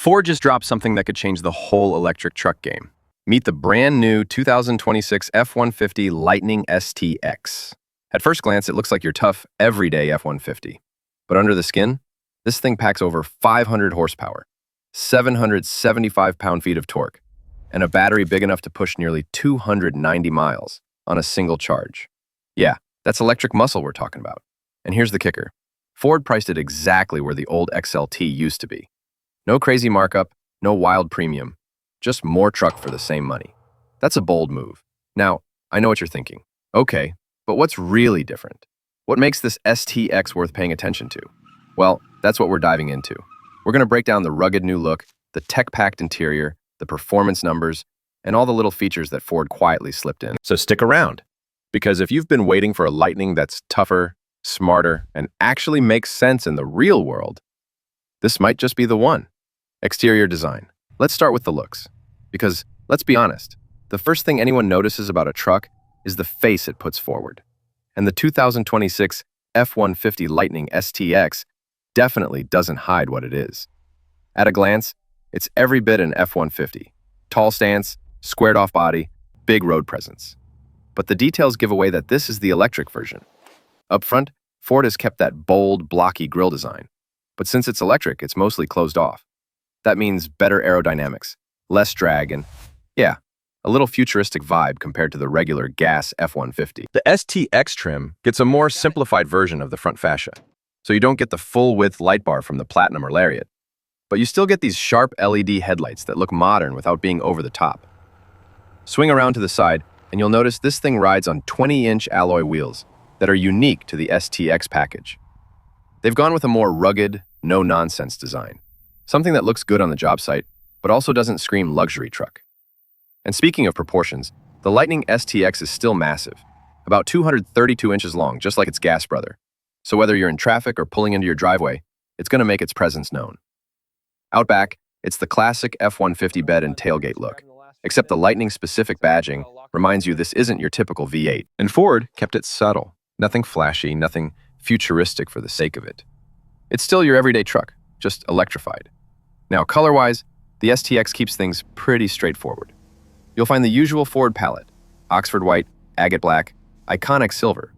Ford just dropped something that could change the whole electric truck game. Meet the brand new 2026 F-150 Lightning STX. At first glance, it looks like your tough, everyday F-150. But under the skin, this thing packs over 500 horsepower, 775 pound-feet of torque, and a battery big enough to push nearly 290 miles on a single charge. Yeah, that's electric muscle we're talking about. And here's the kicker. Ford priced it exactly where the old XLT used to be. No crazy markup, no wild premium, just more truck for the same money. That's a bold move. Now, I know what you're thinking. Okay, but what's really different? What makes this STX worth paying attention to? Well, that's what we're diving into. We're going to break down the rugged new look, the tech-packed interior, the performance numbers, and all the little features that Ford quietly slipped in. So stick around, because if you've been waiting for a Lightning that's tougher, smarter, and actually makes sense in the real world, this might just be the one. Exterior design. Let's start with the looks. Because, let's be honest, the first thing anyone notices about a truck is the face it puts forward. And the 2026 F-150 Lightning STX definitely doesn't hide what it is. At a glance, it's every bit an F-150. Tall stance, squared-off body, big road presence. But the details give away that this is the electric version. Up front, Ford has kept that bold, blocky grille design. But since it's electric, it's mostly closed off. That means better aerodynamics, less drag, and, yeah, a little futuristic vibe compared to the regular gas F-150. The STX trim gets a more simplified version of the front fascia, so you don't get the full-width light bar from the Platinum or Lariat. But you still get these sharp LED headlights that look modern without being over the top. Swing around to the side, and you'll notice this thing rides on 20-inch alloy wheels that are unique to the STX package. They've gone with a more rugged, no-nonsense design. Something that looks good on the job site, but also doesn't scream luxury truck. And speaking of proportions, the Lightning STX is still massive, about 232 inches long, just like its gas brother. So whether you're in traffic or pulling into your driveway, it's going to make its presence known. Out back, it's the classic F-150 bed and tailgate look, except the Lightning-specific badging reminds you this isn't your typical V8. And Ford kept it subtle, nothing flashy, nothing futuristic for the sake of it. It's still your everyday truck, just electrified. Now, color-wise, the STX keeps things pretty straightforward. You'll find the usual Ford palette, Oxford white, agate black, iconic silver,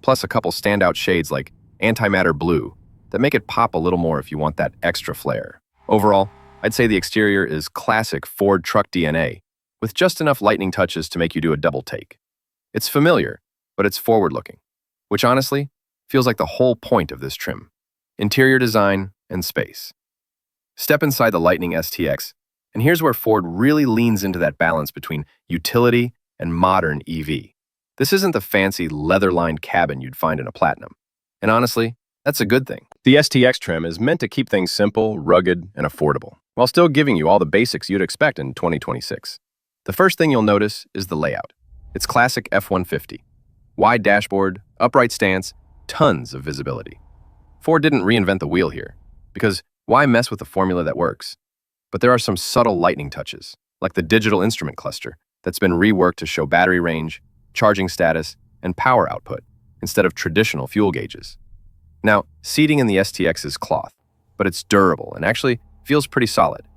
plus a couple standout shades like antimatter blue that make it pop a little more if you want that extra flair. Overall, I'd say the exterior is classic Ford truck DNA, with just enough Lightning touches to make you do a double take. It's familiar, but it's forward-looking, which honestly feels like the whole point of this trim. Interior design and space. Step inside the Lightning STX, and here's where Ford really leans into that balance between utility and modern EV. This isn't the fancy leather-lined cabin you'd find in a Platinum. And honestly, that's a good thing. The STX trim is meant to keep things simple, rugged, and affordable, while still giving you all the basics you'd expect in 2026. The first thing you'll notice is the layout. It's classic F-150. Wide dashboard, upright stance, tons of visibility. Ford didn't reinvent the wheel here, because why mess with a formula that works? But there are some subtle Lightning touches, like the digital instrument cluster that's been reworked to show battery range, charging status, and power output, instead of traditional fuel gauges. Now, seating in the STX is cloth, but it's durable and actually feels pretty solid.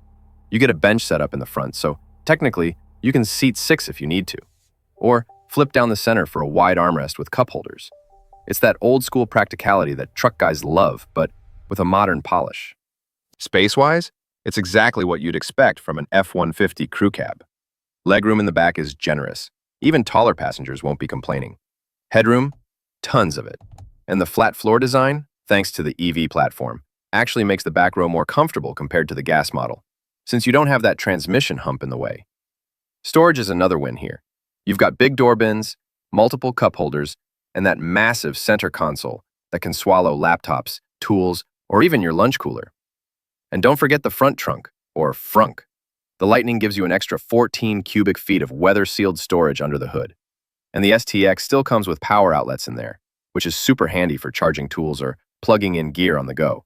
You get a bench set up in the front, so technically, you can seat 6 if you need to, or flip down the center for a wide armrest with cup holders. It's that old-school practicality that truck guys love, but with a modern polish. Space-wise, it's exactly what you'd expect from an F-150 crew cab. Legroom in the back is generous. Even taller passengers won't be complaining. Headroom? Tons of it. And the flat floor design, thanks to the EV platform, actually makes the back row more comfortable compared to the gas model, since you don't have that transmission hump in the way. Storage is another win here. You've got big door bins, multiple cup holders, and that massive center console that can swallow laptops, tools, or even your lunch cooler. And don't forget the front trunk, or frunk. The Lightning gives you an extra 14 cubic feet of weather-sealed storage under the hood. And the STX still comes with power outlets in there, which is super handy for charging tools or plugging in gear on the go.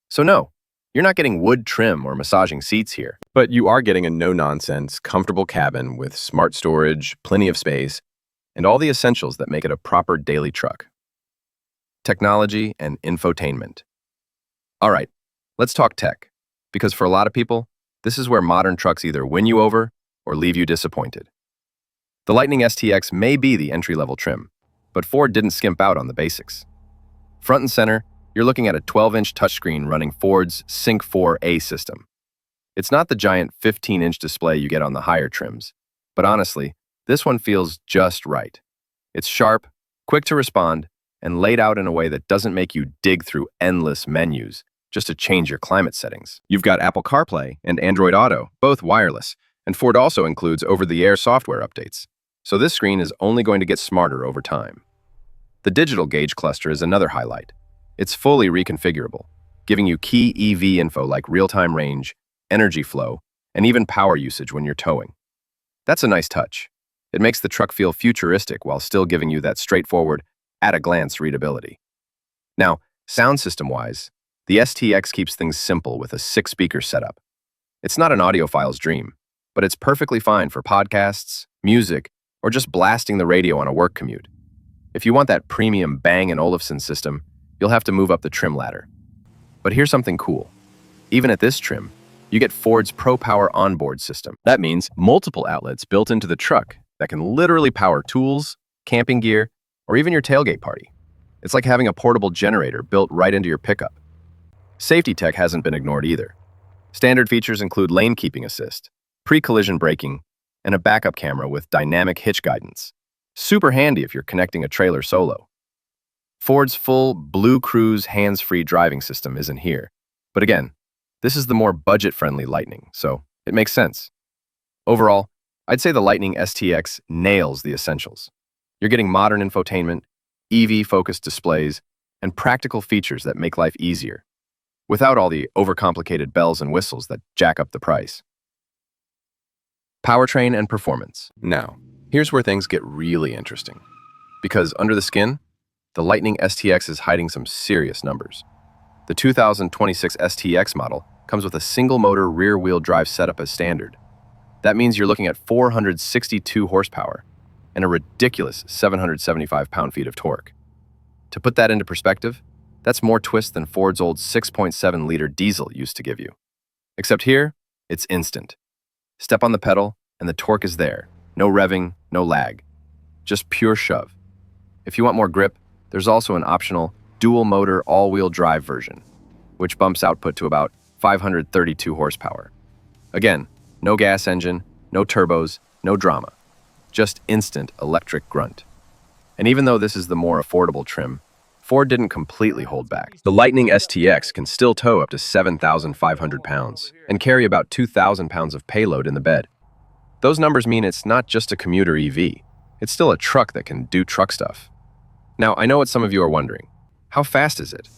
So no, you're not getting wood trim or massaging seats here. But you are getting a no-nonsense, comfortable cabin with smart storage, plenty of space, and all the essentials that make it a proper daily truck. Technology and infotainment. All right, let's talk tech, Because for a lot of people, this is where modern trucks either win you over or leave you disappointed. The Lightning STX may be the entry-level trim, but Ford didn't skimp out on the basics. Front and center, you're looking at a 12-inch touchscreen running Ford's Sync 4A system. It's not the giant 15-inch display you get on the higher trims, but honestly, this one feels just right. It's sharp, quick to respond, and laid out in a way that doesn't make you dig through endless menus just to change your climate settings. You've got Apple CarPlay and Android Auto, both wireless, and Ford also includes over-the-air software updates. So this screen is only going to get smarter over time. The digital gauge cluster is another highlight. It's fully reconfigurable, giving you key EV info like real-time range, energy flow, and even power usage when you're towing. That's a nice touch. It makes the truck feel futuristic while still giving you that straightforward, at-a-glance readability. Now, sound system-wise, the STX keeps things simple with a 6-speaker setup. It's not an audiophile's dream, but it's perfectly fine for podcasts, music, or just blasting the radio on a work commute. If you want that premium Bang & Olufsen system, you'll have to move up the trim ladder. But here's something cool. Even at this trim, you get Ford's ProPower onboard system. That means multiple outlets built into the truck that can literally power tools, camping gear, or even your tailgate party. It's like having a portable generator built right into your pickup. Safety tech hasn't been ignored either. Standard features include lane keeping assist, pre-collision braking, and a backup camera with dynamic hitch guidance. Super handy if you're connecting a trailer solo. Ford's full Blue Cruise hands-free driving system isn't here. But again, this is the more budget-friendly Lightning, so it makes sense. Overall, I'd say the Lightning STX nails the essentials. You're getting modern infotainment, EV-focused displays, and practical features that make life easier, without all the overcomplicated bells and whistles that jack up the price. Powertrain and performance. Now, here's where things get really interesting. Because under the skin, the Lightning STX is hiding some serious numbers. The 2026 STX model comes with a single-motor rear-wheel drive setup as standard. That means you're looking at 462 horsepower and a ridiculous 775 pound-feet of torque. To put that into perspective, that's more twist than Ford's old 6.7-liter diesel used to give you. Except here, it's instant. Step on the pedal, and the torque is there. No revving, no lag. Just pure shove. If you want more grip, there's also an optional dual-motor all-wheel drive version, which bumps output to about 532 horsepower. Again, no gas engine, no turbos, no drama. Just instant electric grunt. And even though this is the more affordable trim, Ford didn't completely hold back. The Lightning STX can still tow up to 7,500 pounds and carry about 2,000 pounds of payload in the bed. Those numbers mean it's not just a commuter EV. It's still a truck that can do truck stuff. Now, I know what some of you are wondering. How fast is it?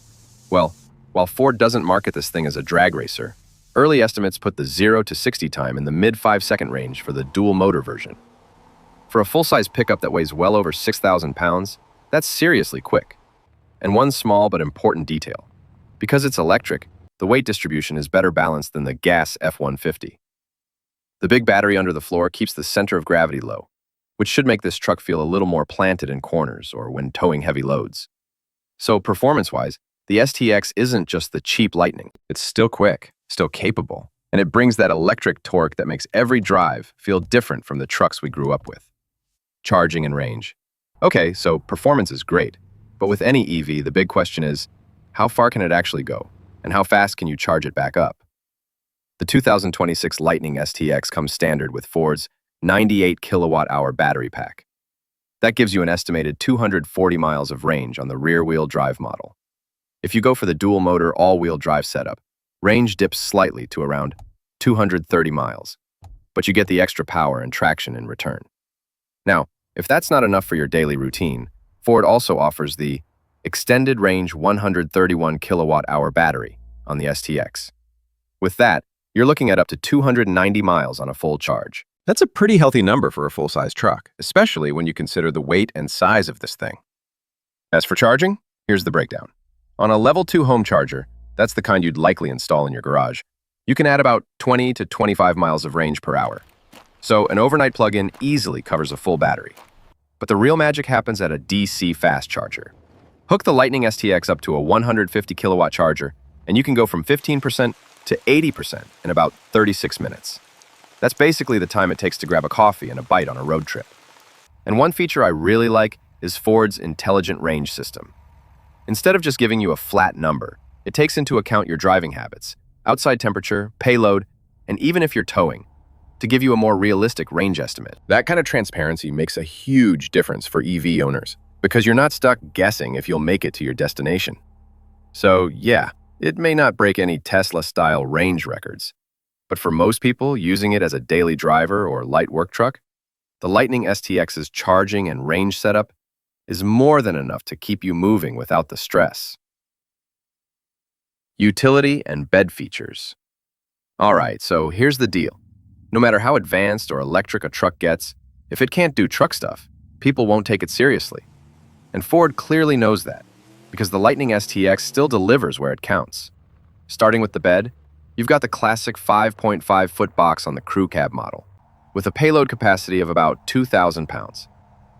Well, while Ford doesn't market this thing as a drag racer, early estimates put the 0 to 60 time in the mid-5-second range for the dual-motor version. For a full-size pickup that weighs well over 6,000 pounds, that's seriously quick. And one small but important detail. Because it's electric, the weight distribution is better balanced than the gas F-150. The big battery under the floor keeps the center of gravity low, which should make this truck feel a little more planted in corners or when towing heavy loads. So performance-wise, the STX isn't just the cheap Lightning. It's still quick, still capable, and it brings that electric torque that makes every drive feel different from the trucks we grew up with. Charging and range. Okay, so performance is great, but with any EV, the big question is, how far can it actually go, and how fast can you charge it back up? The 2026 Lightning STX comes standard with Ford's 98 kilowatt-hour battery pack. That gives you an estimated 240 miles of range on the rear-wheel drive model. If you go for the dual-motor all-wheel drive setup, range dips slightly to around 230 miles, but you get the extra power and traction in return. Now, if that's not enough for your daily routine, Ford also offers the extended range 131 kilowatt-hour battery on the STX. With that, you're looking at up to 290 miles on a full charge. That's a pretty healthy number for a full-size truck, especially when you consider the weight and size of this thing. As for charging, here's the breakdown. On a level 2 home charger, that's the kind you'd likely install in your garage, you can add about 20 to 25 miles of range per hour. So an overnight plug-in easily covers a full battery. But the real magic happens at a DC fast charger. Hook the Lightning STX up to a 150 kilowatt charger, and you can go from 15% to 80% in about 36 minutes. That's basically the time it takes to grab a coffee and a bite on a road trip. And one feature I really like is Ford's intelligent range system. Instead of just giving you a flat number, it takes into account your driving habits, outside temperature, payload, and even if you're towing, to give you a more realistic range estimate. That kind of transparency makes a huge difference for EV owners, because you're not stuck guessing if you'll make it to your destination. So yeah, it may not break any Tesla-style range records, but for most people using it as a daily driver or light work truck, the Lightning STX's charging and range setup is more than enough to keep you moving without the stress. Utility and bed features. All right, so here's the deal. No matter how advanced or electric a truck gets, if it can't do truck stuff, people won't take it seriously. And Ford clearly knows that, because the Lightning STX still delivers where it counts. Starting with the bed, you've got the classic 5.5-foot box on the crew cab model, with a payload capacity of about 2,000 pounds.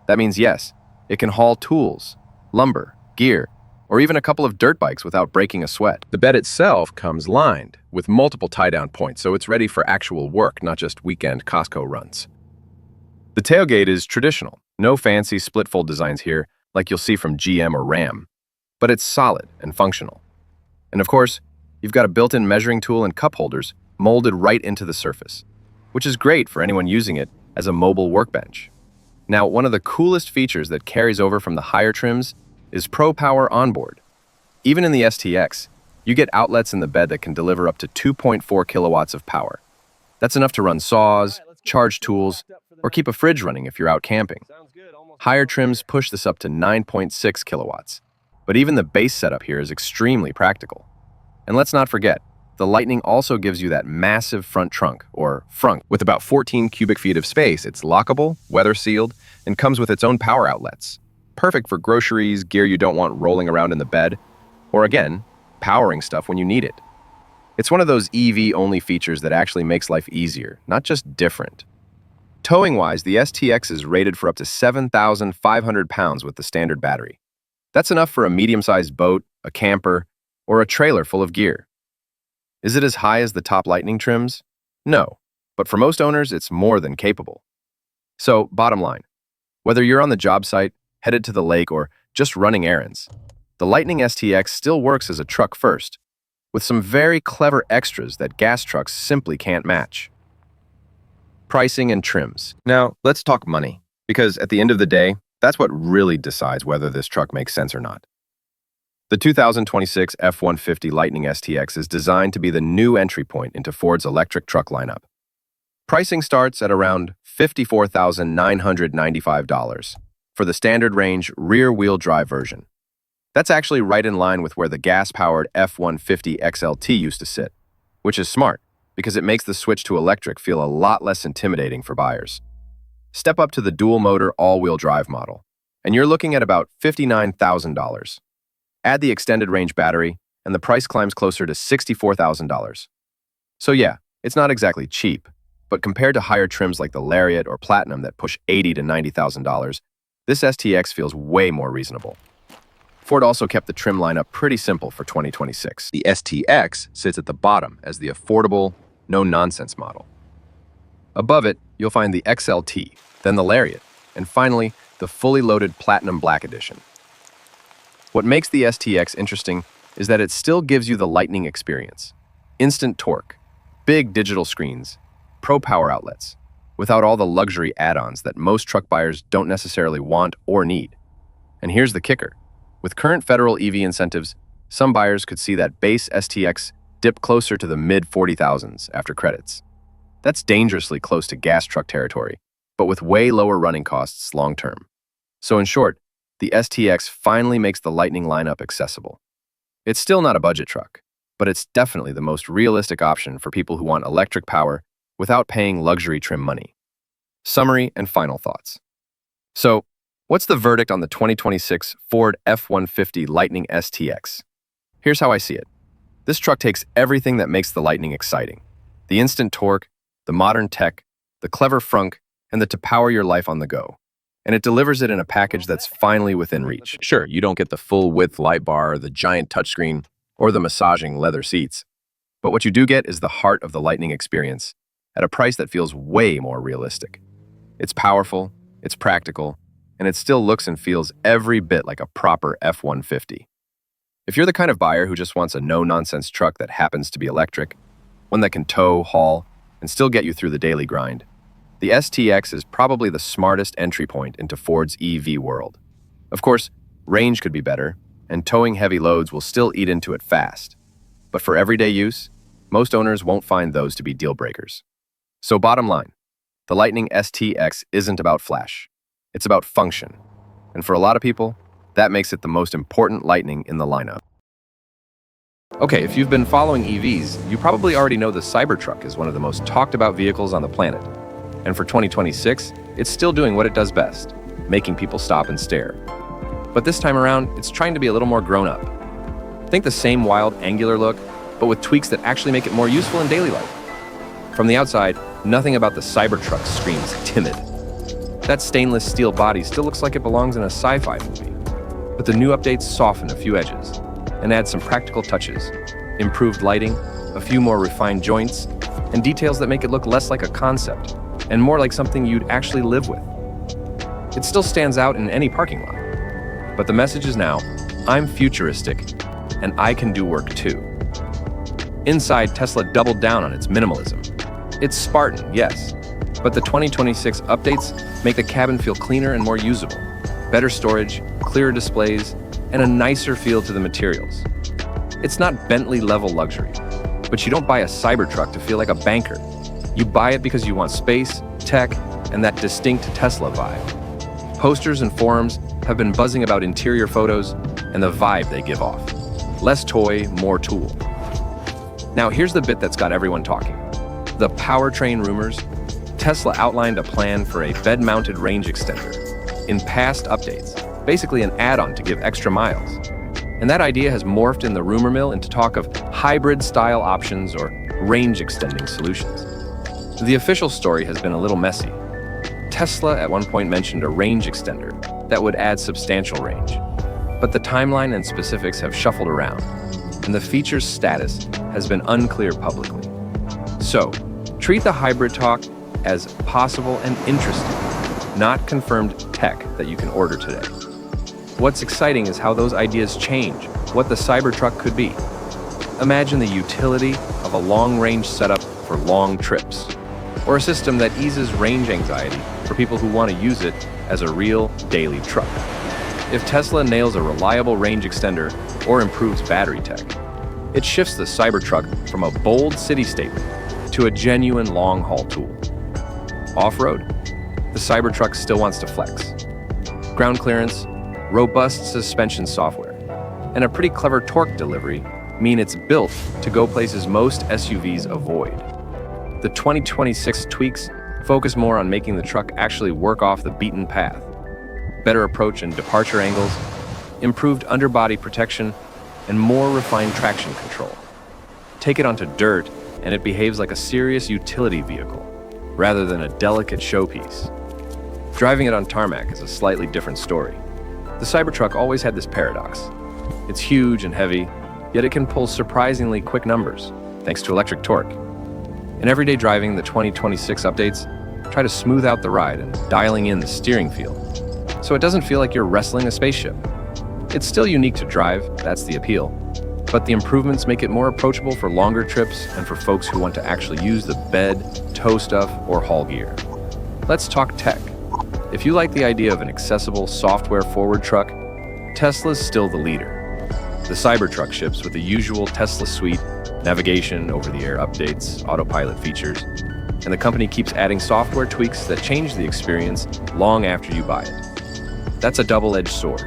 That means yes, it can haul tools, lumber, gear, or even a couple of dirt bikes without breaking a sweat. The bed itself comes lined with multiple tie-down points, so it's ready for actual work, not just weekend Costco runs. The tailgate is traditional. No fancy split-fold designs here like you'll see from GM or Ram, but it's solid and functional. And of course, you've got a built-in measuring tool and cup holders molded right into the surface, which is great for anyone using it as a mobile workbench. Now, one of the coolest features that carries over from the higher trims is Pro Power Onboard. Even in the STX, you get outlets in the bed that can deliver up to 2.4 kilowatts of power. That's enough to run saws, charge tools, or keep a fridge running if you're out camping. Higher trims push this up to 9.6 kilowatts, but even the base setup here is extremely practical. And let's not forget, the Lightning also gives you that massive front trunk, or frunk. With about 14 cubic feet of space, it's lockable, weather-sealed, and comes with its own power outlets. Perfect for groceries, gear you don't want rolling around in the bed, or again, powering stuff when you need it. It's one of those EV-only features that actually makes life easier, not just different. Towing-wise, the STX is rated for up to 7,500 pounds with the standard battery. That's enough for a medium-sized boat, a camper, or a trailer full of gear. Is it as high as the top Lightning trims? No, but for most owners, it's more than capable. So, bottom line, whether you're on the job site, headed to the lake, or just running errands, the Lightning STX still works as a truck first, with some very clever extras that gas trucks simply can't match. Pricing and trims. Now, let's talk money, because at the end of the day, that's what really decides whether this truck makes sense or not. The 2026 F-150 Lightning STX is designed to be the new entry point into Ford's electric truck lineup. Pricing starts at around $54,995 for the standard range rear-wheel drive version. That's actually right in line with where the gas-powered F-150 XLT used to sit, which is smart because it makes the switch to electric feel a lot less intimidating for buyers. Step up to the dual-motor all-wheel drive model, and you're looking at about $59,000. Add the extended range battery, and the price climbs closer to $64,000. So yeah, it's not exactly cheap, but compared to higher trims like the Lariat or Platinum that push $80,000 to $90,000, this STX feels way more reasonable. Ford also kept the trim lineup pretty simple for 2026. The STX sits at the bottom as the affordable, no-nonsense model. Above it, you'll find the XLT, then the Lariat, and finally, the fully loaded Platinum Black Edition. What makes the STX interesting is that it still gives you the Lightning experience. Instant torque, big digital screens, Pro Power outlets, without all the luxury add-ons that most truck buyers don't necessarily want or need. And here's the kicker. With current federal EV incentives, some buyers could see that base STX dip closer to the mid-40,000s after credits. That's dangerously close to gas truck territory, but with way lower running costs long-term. So in short, the STX finally makes the Lightning lineup accessible. It's still not a budget truck, but it's definitely the most realistic option for people who want electric power without paying luxury trim money. Summary and final thoughts. So, what's the verdict on the 2026 Ford F-150 Lightning STX? Here's how I see it. This truck takes everything that makes the Lightning exciting. The instant torque, the modern tech, the clever frunk, and the to power your life on the go. And it delivers it in a package that's finally within reach. Sure, you don't get the full-width light bar, the giant touchscreen, or the massaging leather seats. But what you do get is the heart of the Lightning experience at a price that feels way more realistic. It's powerful, it's practical, and it still looks and feels every bit like a proper F-150. If you're the kind of buyer who just wants a no-nonsense truck that happens to be electric, one that can tow, haul, and still get you through the daily grind, the STX is probably the smartest entry point into Ford's EV world. Of course, range could be better, and towing heavy loads will still eat into it fast. But for everyday use, most owners won't find those to be deal breakers. So bottom line, the Lightning STX isn't about flash. It's about function. And for a lot of people, that makes it the most important Lightning in the lineup. Okay, if you've been following EVs, you probably already know the Cybertruck is one of the most talked about vehicles on the planet. And for 2026, it's still doing what it does best, making people stop and stare. But this time around, it's trying to be a little more grown up. Think the same wild, angular look, but with tweaks that actually make it more useful in daily life. From the outside, nothing about the Cybertruck screams timid. That stainless steel body still looks like it belongs in a sci-fi movie. But the new updates soften a few edges and add some practical touches, improved lighting, a few more refined joints, and details that make it look less like a concept and more like something you'd actually live with. It still stands out in any parking lot. But the message is now, I'm futuristic, and I can do work too. Inside, Tesla doubled down on its minimalism. It's Spartan, yes, but the 2026 updates make the cabin feel cleaner and more usable. Better storage, clearer displays, and a nicer feel to the materials. It's not Bentley-level luxury, but you don't buy a Cybertruck to feel like a banker. You buy it because you want space, tech, and that distinct Tesla vibe. Posters and forums have been buzzing about interior photos and the vibe they give off. Less toy, more tool. Now here's the bit that's got everyone talking. The powertrain rumors. Tesla outlined a plan for a bed-mounted range extender in past updates, basically an add-on to give extra miles. And that idea has morphed in the rumor mill into talk of hybrid-style options or range-extending solutions. The official story has been a little messy. Tesla at one point mentioned a range extender that would add substantial range. But the timeline and specifics have shuffled around, and the feature's status has been unclear publicly. So, treat the hybrid talk as possible and interesting, not confirmed tech that you can order today. What's exciting is how those ideas change what the Cybertruck could be. Imagine the utility of a long-range setup for long trips, or a system that eases range anxiety for people who want to use it as a real daily truck. If Tesla nails a reliable range extender or improves battery tech, it shifts the Cybertruck from a bold city statement to a genuine long-haul tool. Off-road, the Cybertruck still wants to flex. Ground clearance, robust suspension software, and a pretty clever torque delivery mean it's built to go places most SUVs avoid. The 2026 tweaks focus more on making the truck actually work off the beaten path. Better approach and departure angles, improved underbody protection, and more refined traction control. Take it onto dirt, and it behaves like a serious utility vehicle, rather than a delicate showpiece. Driving it on tarmac is a slightly different story. The Cybertruck always had this paradox. It's huge and heavy, yet it can pull surprisingly quick numbers, thanks to electric torque. In everyday driving, the 2026 updates try to smooth out the ride and dialing in the steering feel, so it doesn't feel like you're wrestling a spaceship. It's still unique to drive, that's the appeal, but the improvements make it more approachable for longer trips and for folks who want to actually use the bed, tow stuff, or haul gear. Let's talk tech. If you like the idea of an accessible, software-forward truck, Tesla's still the leader. The Cybertruck ships with the usual Tesla suite, navigation, over-the-air updates, autopilot features, and the company keeps adding software tweaks that change the experience long after you buy it. That's a double-edged sword.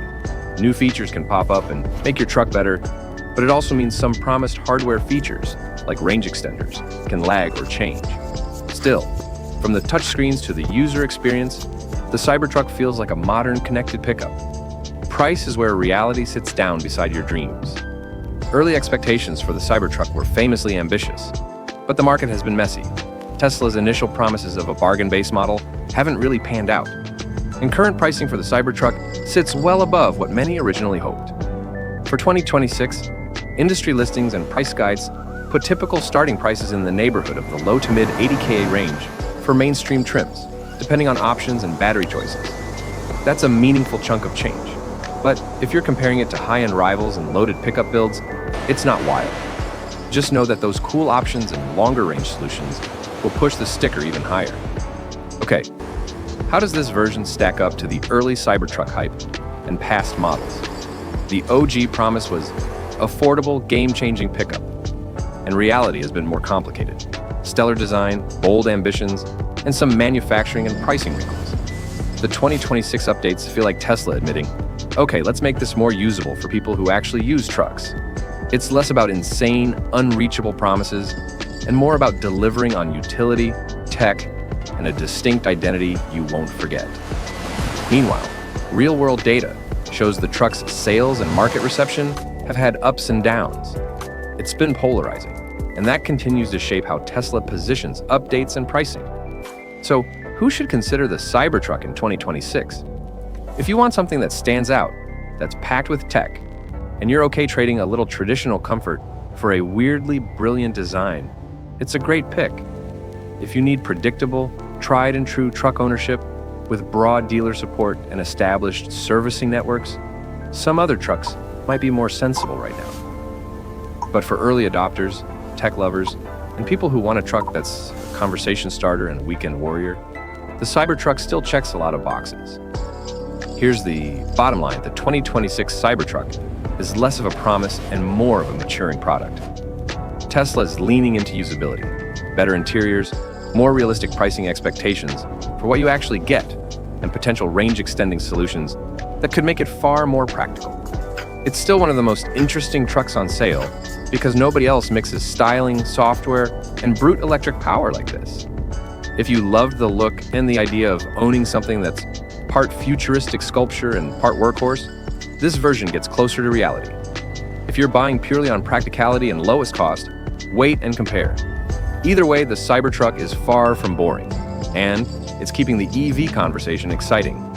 New features can pop up and make your truck better, but it also means some promised hardware features, like range extenders, can lag or change. Still, from the touchscreens to the user experience, the Cybertruck feels like a modern connected pickup. Price is where reality sits down beside your dreams. Early expectations for the Cybertruck were famously ambitious, but the market has been messy. Tesla's initial promises of a bargain-based model haven't really panned out, and current pricing for the Cybertruck sits well above what many originally hoped. For 2026, industry listings and price guides put typical starting prices in the neighborhood of the low to mid 80K range for mainstream trims, depending on options and battery choices. That's a meaningful chunk of change. But if you're comparing it to high-end rivals and loaded pickup builds, it's not wild. Just know that those cool options and longer-range solutions will push the sticker even higher. Okay, how does this version stack up to the early Cybertruck hype and past models? The OG promise was affordable, game-changing pickup, and reality has been more complicated. Stellar design, bold ambitions, and some manufacturing and pricing wrinkles. The 2026 updates feel like Tesla admitting, okay, let's make this more usable for people who actually use trucks. It's less about insane, unreachable promises, and more about delivering on utility, tech, and a distinct identity you won't forget. Meanwhile, real-world data shows the truck's sales and market reception have had ups and downs. It's been polarizing, and that continues to shape how Tesla positions updates and pricing. So, who should consider the Cybertruck in 2026? If you want something that stands out, that's packed with tech, and you're okay trading a little traditional comfort for a weirdly brilliant design, it's a great pick. If you need predictable, tried-and-true truck ownership with broad dealer support and established servicing networks, some other trucks might be more sensible right now. But for early adopters, tech lovers, and people who want a truck that's a conversation starter and weekend warrior, the Cybertruck still checks a lot of boxes. Here's the bottom line: the 2026 Cybertruck is less of a promise and more of a maturing product. Tesla is leaning into usability, better interiors, more realistic pricing expectations for what you actually get, and potential range-extending solutions that could make it far more practical. It's still one of the most interesting trucks on sale because nobody else mixes styling, software, and brute electric power like this. If you loved the look and the idea of owning something that's part futuristic sculpture and part workhorse, this version gets closer to reality. If you're buying purely on practicality and lowest cost, wait and compare. Either way, the Cybertruck is far from boring, and it's keeping the EV conversation exciting.